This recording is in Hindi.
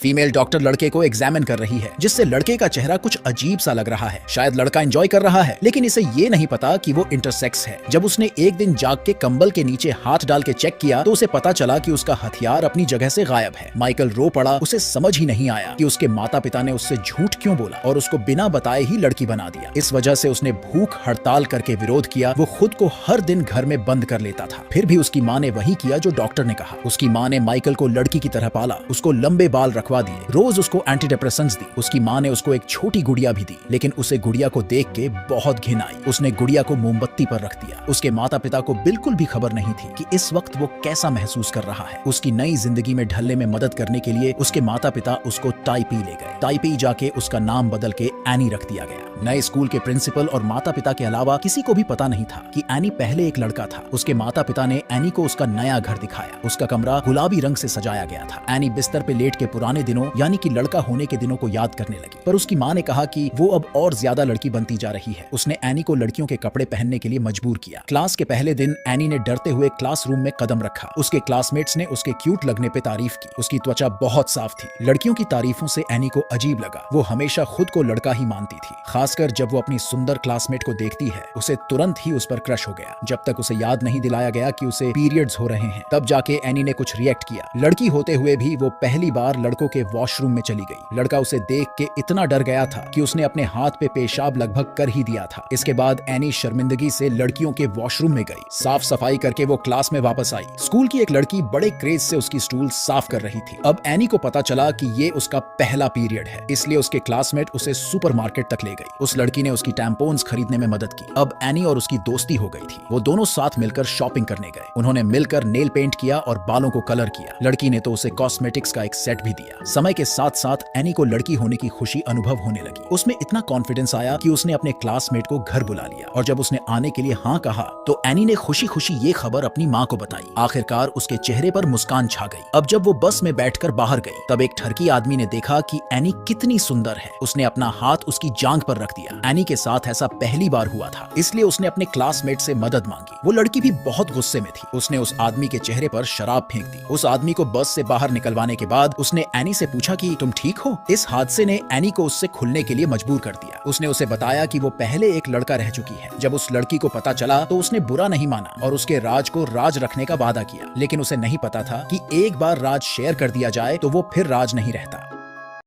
फीमेल डॉक्टर लड़के को एग्जामिन कर रही है, जिससे लड़के का चेहरा कुछ अजीब सा लग रहा है। शायद लड़का एंजॉय कर रहा है, लेकिन इसे ये नहीं पता कि वो इंटरसेक्स है। जब उसने एक दिन जाग के कंबल के नीचे हाथ डाल के चेक किया तो उसे पता चला कि उसका हथियार अपनी जगह से गायब है। माइकल रो पड़ा। उसे समझ ही नहीं आया कि उसके माता पिता ने उससे झूठ क्यों बोला और उसको बिना बताए ही लड़की बना दिया। इस वजह से उसने भूख हड़ताल करके विरोध किया। वो खुद को हर दिन घर में बंद कर लेता था। फिर भी उसकी माँ ने वही किया जो डॉक्टर ने कहा। उसकी माँ ने माइकल को लड़की की तरह पाला, उसको लंबे बाल रखवा दिए, रोज उसको एंटीडिप्रेसेंट्स दी। उसकी माँ ने उसको एक छोटी गुड़िया भी दी, लेकिन उसे गुड़िया को देख के बहुत घिन आई। उसने गुड़िया को मोमबत्ती पर रख दिया। उसके माता पिता को बिल्कुल भी खबर नहीं थी कि इस वक्त वो कैसा महसूस कर रहा है। उसकी नई जिंदगी में ढलने में मदद करने के लिए उसके माता पिता उसको ताइपी ले गए। ताइपी जाके उसका नाम बदल के एनी रख दिया गया। नए स्कूल के प्रिंसिपल और माता पिता के अलावा किसी को भी पता नहीं था कि एनी पहले एक लड़का था। उसके माता पिता ने एनी को उसका नया घर दिखाया। उसका कमरा गुलाबी रंग से सजाया गया था। एनी बिस्तर पे लेट के पुराने दिनों यानी कि लड़का होने के दिनों को याद करने लगी, पर उसकी माँ ने कहा कि वो अब और ज्यादा लड़की बनती जा रही है। उसने एनी को लड़कियों के कपड़े पहनने के लिए मजबूर किया। क्लास के पहले दिन एनी ने डरते हुए क्लासरूम में कदम रखा। उसके क्लासमेट्स ने उसके क्यूट लगने पे तारीफ की। उसकी त्वचा बहुत साफ थी। लड़कियों की तारीफों से एनी को अजीब लगा। वो हमेशा खुद को लड़का ही मानती थी, खासकर जब वो अपनी सुंदर क्लासमेट को देखती है। उसे तुरंत ही उस पर क्रश हो गया। जब तक उसे याद नहीं दिलाया गया कि उसे पीरियड्स हो रहे हैं, तब जाके एनी ने कुछ रिएक्ट किया। लड़की होते हुए भी वो पहली बार लड़कों के वॉशरूम में चली गई। लड़का उसे देख के इतना डर गया था कि उसने अपने हाथ पे पेशाब लगभग कर ही दिया था। इसके बाद एनी शर्मिंदगी से लड़कियों के वॉशरूम में गई। साफ सफाई करके वो क्लास में वापस आई। स्कूल की एक लड़की बड़े क्रेज से उसकी स्टूल साफ कर रही थी। अब एनी को पता चला कि ये उसका पहला पीरियड है, इसलिए उसके क्लासमेट उसे सुपरमार्केट तक ले गई। उस लड़की ने उसकी टैम्पोन्स खरीदने में मदद की। अब एनी और उसकी दोस्ती हो गई थी। वो दोनों साथ मिलकर शॉपिंग करने गए। उन्होंने मिलकर नेल पेंट किया और बालों को कलर किया। लड़की ने तो उसे कॉस्मेटिक्स का एक सेट भी दिया। समय के साथ साथ एनी को लड़की होने की खुशी अनुभव होने लगी। उसमें इतना कॉन्फिडेंस आया कि उसने अपने क्लासमेट को घर बुला लिया और जब उसने आने के लिए हाँ कहा तो एनी ने खुशी खुशी ये खबर अपनी माँ को बताई। आखिरकार उसके चेहरे पर मुस्कान छा गई। अब जब वो बस में बैठकर बाहर गई, तब एक ठरकी आदमी ने देखा कि एनी कितनी सुंदर है। उसने अपना हाथ उसकी जांघ पर रख दिया। एनी के साथ ऐसा पहली बार हुआ था, इसलिए उसने अपने क्लासमेट से मदद मांगी। वो लड़की भी बहुत गुस्से में थी। उसने उस आदमी के चेहरे पर शराब फेंक दी। उस आदमी को बस से बाहर निकलवाने के बाद उसने एनी से पूछा कि तुम ठीक हो। इस हादसे ने एनी को उससे खुलने के लिए मजबूर कर दिया। उसने उसे बताया कि वो पहले एक लड़का रह चुकी है। जब उस लड़की को पता चला तो उसने बुरा नहीं माना और उसके राज को राज रखने का वादा किया, लेकिन उसे नहीं पता था कि एक बार राज शेयर कर दिया जाए तो वो फिर राज नहीं रहता।